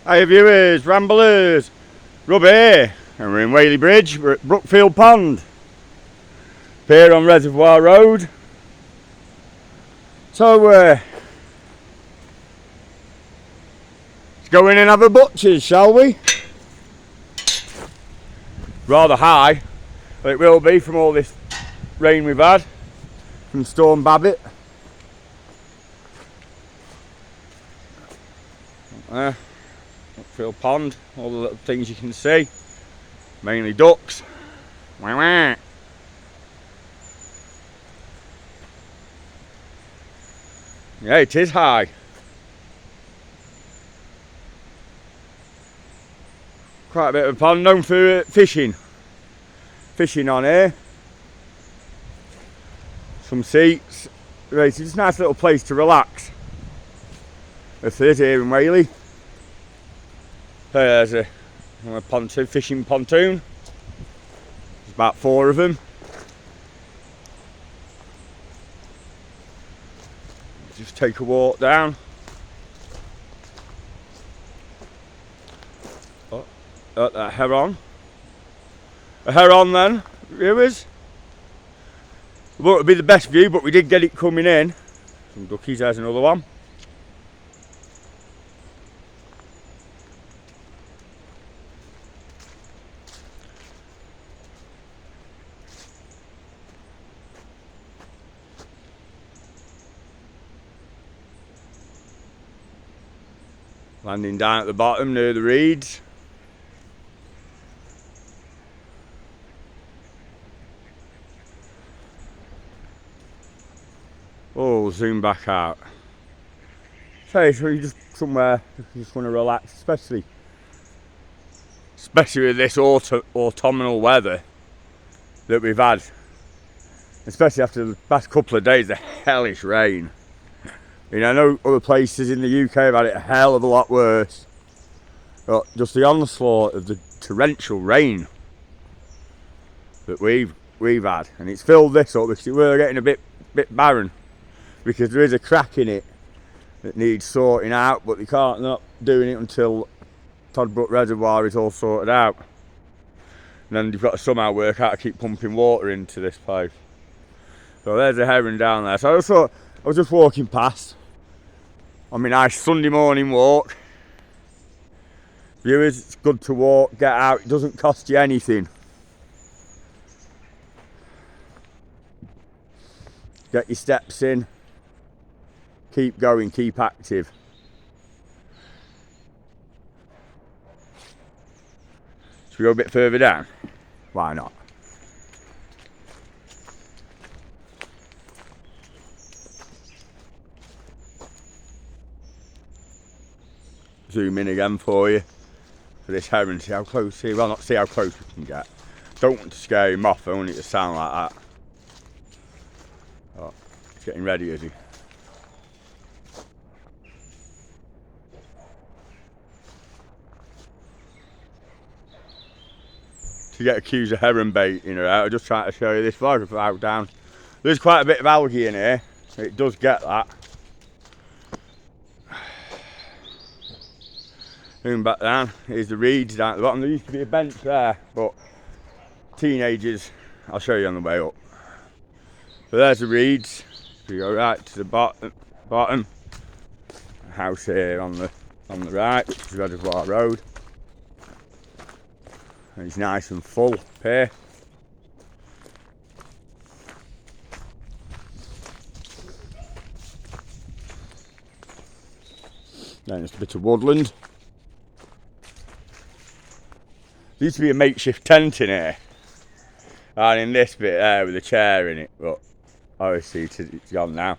Hi viewers, Ramblers, Rob here, and we're in Whaley Bridge. We're at Brookfield Pond, here on Reservoir Road. So let's go in and have a butcher's, shall we? Rather high, but it will be from all this rain we've had from Storm Babbitt. Brookfield Pond, all the little things you can see, mainly ducks. Wah, wah. Yeah, it is high. Quite a bit of a pond, known for fishing. Fishing on here. Some seats. Right, it's just a nice little place to relax. This is here in Whaley. There's a pontoon, fishing pontoon. There's about 4 of them. Just take a walk down. Oh, a heron. A heron then, viewers. It won't be the best view, but we did get it coming in. Some duckies, there's another one. Landing down at the bottom near the reeds. Oh, zoom back out. So you just somewhere you just want to relax, especially with this autumnal weather that we've had. Especially after the past couple of days of hellish rain. I mean, I know other places in the UK have had it a hell of a lot worse. But just the onslaught of the torrential rain that we've had, and it's filled this up because we're getting a bit barren because there is a crack in it that needs sorting out, but they can't not doing it until Toddbrook Reservoir is all sorted out. And then you've got to somehow work out to keep pumping water into this place. So there's a heron down there. So I was just walking past on my nice Sunday morning walk. Viewers, it's good to walk, get out, it doesn't cost you anything. Get your steps in, keep going, keep active. Should we go a bit further down? Why not? Zoom in again for you for this heron, see how close, well, not see how close we can get. Don't want to scare him off, I want it to sound like that. Oh, he's getting ready, is he? To get accused of heron baiting her out, I'll just try to show you this vlog out down. There's quite a bit of algae in here, it does get that. Moving back down, here's the reeds down at the bottom. There used to be a bench there, but teenagers, I'll show you on the way up. So there's the reeds. So you go right to the bottom. A house here on the right, which is Reservoir Road. And it's nice and full up here. Then there's a bit of woodland. There used to be a makeshift tent in here, and in this bit there with a chair in it, but obviously it's gone now.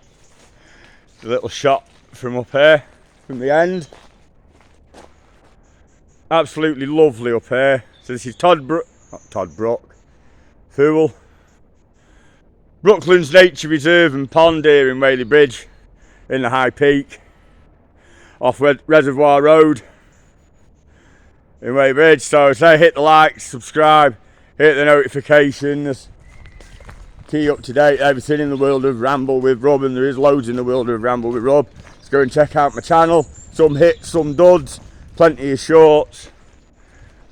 It's a little shot from up here, from the end. Absolutely lovely up here. So this is Toddbrook, Fool. Brooklands Nature Reserve and Pond here in Whaley Bridge, in the High Peak, off Reservoir Road. In Whaley Bridge, so say hit the like, subscribe, hit the notifications, keep up to date everything in the world of Ramble with Rob, and there is loads in the world of Ramble with Rob. Let's go and check out my channel, some hits, some duds, plenty of shorts.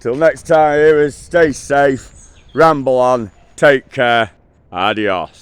Till next time, hearers, stay safe, ramble on, take care, adios.